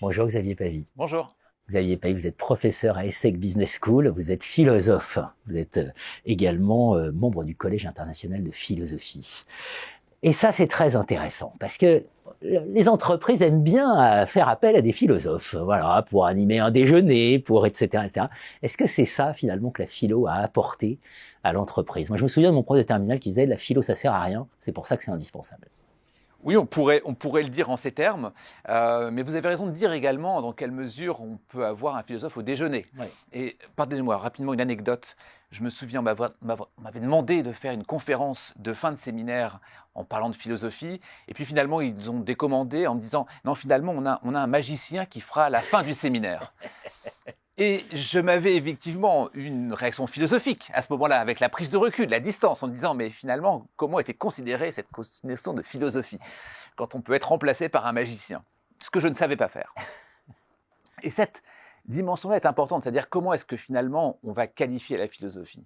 Bonjour Xavier Pavie. Bonjour. Xavier Pavie, vous êtes professeur à ESSEC Business School, vous êtes philosophe, vous êtes également membre du Collège international de philosophie. Et ça, c'est très intéressant, parce que les entreprises aiment bien faire appel à des philosophes, voilà, pour animer un déjeuner, pour etc., etc. Est-ce que c'est ça, finalement, que la philo a apporté à l'entreprise? Moi, je me souviens de mon prof de terminale qui disait « la philo, ça sert à rien, c'est pour ça que c'est indispensable ». Oui, on pourrait le dire en ces termes, mais vous avez raison de dire également dans quelle mesure on peut avoir un philosophe au déjeuner. Oui. Et pardonnez-moi rapidement une anecdote. Je me souviens, on m'avait demandé de faire une conférence de fin de séminaire en parlant de philosophie, et puis finalement ils ont décommandé en me disant « non, finalement on a un magicien qui fera la fin du séminaire ». Et je m'avais effectivement une réaction philosophique à ce moment-là, avec la prise de recul, la distance, en me disant mais finalement, comment était considérée cette notion de philosophie quand on peut être remplacé par un magicien? Ce que je ne savais pas faire. Et cette dimension-là est importante, c'est-à-dire comment est-ce que finalement on va qualifier la philosophie?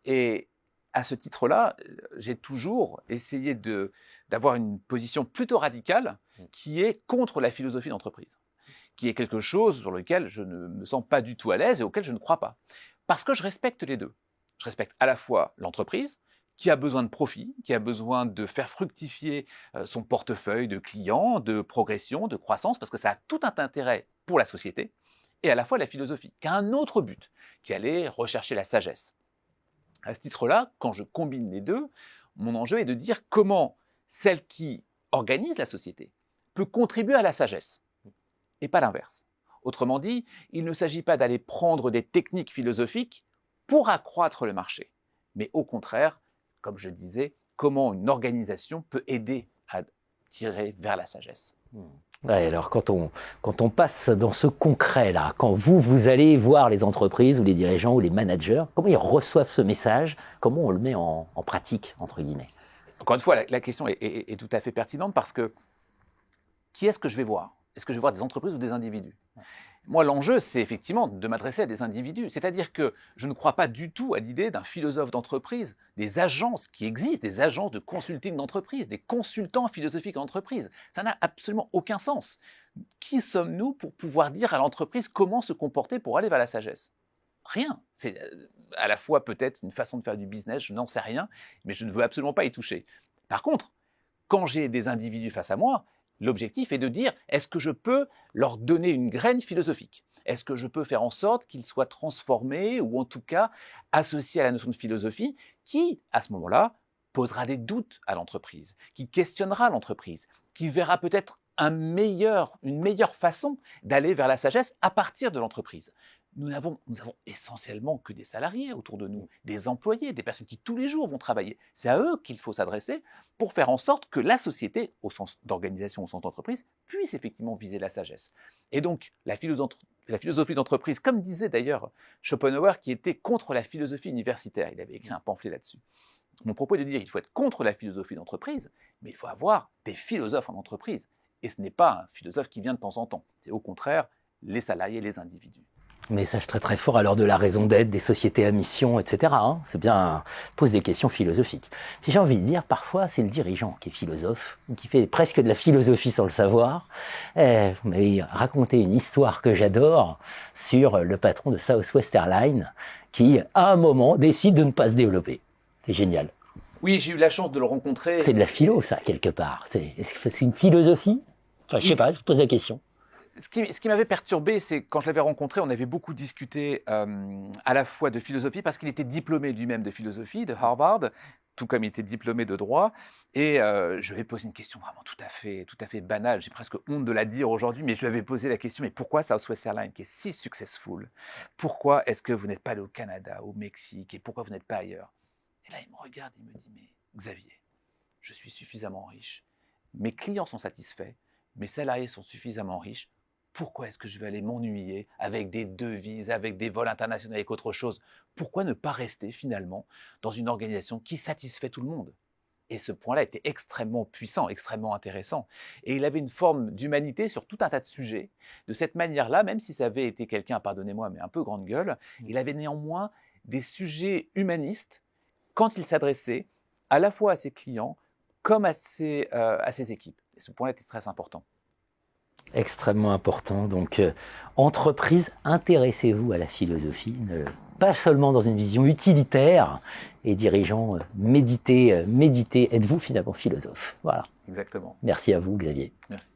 Et à ce titre-là, j'ai toujours essayé d'avoir une position plutôt radicale qui est contre la philosophie d'entreprise, qui est quelque chose sur lequel je ne me sens pas du tout à l'aise et auquel je ne crois pas. Parce que je respecte les deux. Je respecte à la fois l'entreprise, qui a besoin de profit, qui a besoin de faire fructifier son portefeuille de clients, de progression, de croissance, parce que ça a tout un intérêt pour la société, et à la fois la philosophie, qui a un autre but, qui est aller rechercher la sagesse. À ce titre-là, quand je combine les deux, mon enjeu est de dire comment celle qui organise la société peut contribuer à la sagesse, et pas l'inverse. Autrement dit, il ne s'agit pas d'aller prendre des techniques philosophiques pour accroître le marché, mais au contraire, comme je disais, comment une organisation peut aider à tirer vers la sagesse. Ouais, alors quand on passe dans ce concret-là, quand vous allez voir les entreprises ou les dirigeants ou les managers, comment ils reçoivent ce message, comment on le met en pratique, entre guillemets? Encore une fois, la question est tout à fait pertinente parce que qui est-ce que je vais voir? Est-ce que je vais voir des entreprises ou des individus? Moi, l'enjeu, c'est effectivement de m'adresser à des individus. C'est-à-dire que je ne crois pas du tout à l'idée d'un philosophe d'entreprise, des agences qui existent, des agences de consulting d'entreprise, des consultants philosophiques d'entreprise. Ça n'a absolument aucun sens. Qui sommes-nous pour pouvoir dire à l'entreprise comment se comporter pour aller vers la sagesse? Rien. C'est à la fois peut-être une façon de faire du business, je n'en sais rien, mais je ne veux absolument pas y toucher. Par contre, quand j'ai des individus face à moi, l'objectif est de dire, est-ce que je peux leur donner une graine philosophique? Est-ce que je peux faire en sorte qu'ils soient transformés ou en tout cas associés à la notion de philosophie qui, à ce moment-là, posera des doutes à l'entreprise, qui questionnera l'entreprise, qui verra peut-être une meilleure façon d'aller vers la sagesse à partir de l'entreprise. Nous n'avons essentiellement que des salariés autour de nous, des employés, des personnes qui tous les jours vont travailler. C'est à eux qu'il faut s'adresser pour faire en sorte que la société, au sens d'organisation, au sens d'entreprise, puisse effectivement viser la sagesse. Et donc, la philosophie d'entreprise, comme disait d'ailleurs Schopenhauer, qui était contre la philosophie universitaire, il avait écrit un pamphlet là-dessus. Mon propos est de dire qu'il faut être contre la philosophie d'entreprise, mais il faut avoir des philosophes en entreprise. Et ce n'est pas un philosophe qui vient de temps en temps, c'est au contraire les salariés, les individus. Message très très fort à l'heure de la raison d'être, des sociétés à mission, etc. C'est bien, pose des questions philosophiques. Puis j'ai envie de dire, parfois, c'est le dirigeant qui est philosophe, ou qui fait presque de la philosophie sans le savoir. Vous m'avez raconté une histoire que j'adore sur le patron de Southwest Airlines qui, à un moment, décide de ne pas se développer. C'est génial. Oui, j'ai eu la chance de le rencontrer. C'est de la philo, ça, quelque part. Est-ce que c'est une philosophie? Enfin, je sais pas, je pose la question. Ce qui m'avait perturbé, c'est quand je l'avais rencontré, on avait beaucoup discuté à la fois de philosophie, parce qu'il était diplômé lui-même de philosophie, de Harvard, tout comme il était diplômé de droit. Et je lui ai posé une question vraiment tout à fait banale. J'ai presque honte de la dire aujourd'hui, mais je lui avais posé la question, mais pourquoi Southwest Airlines, qui est si successful, pourquoi est-ce que vous n'êtes pas allé au Canada, au Mexique, et pourquoi vous n'êtes pas ailleurs? Et là, il me regarde, il me dit, mais Xavier, je suis suffisamment riche, mes clients sont satisfaits, mes salariés sont suffisamment riches, pourquoi est-ce que je vais aller m'ennuyer avec des devises, avec des vols internationaux, avec autre chose? Pourquoi ne pas rester finalement dans une organisation qui satisfait tout le monde? Et ce point-là était extrêmement puissant, extrêmement intéressant. Et il avait une forme d'humanité sur tout un tas de sujets. De cette manière-là, même si ça avait été quelqu'un, pardonnez-moi, mais un peu grande gueule, il avait néanmoins des sujets humanistes quand il s'adressait à la fois à ses clients comme à ses équipes. Et ce point-là était très important. Extrêmement important. Donc, entreprise, intéressez-vous à la philosophie, pas seulement dans une vision utilitaire, et dirigeants, méditez, êtes-vous finalement philosophe. Voilà. Exactement. Merci à vous, Xavier. Merci.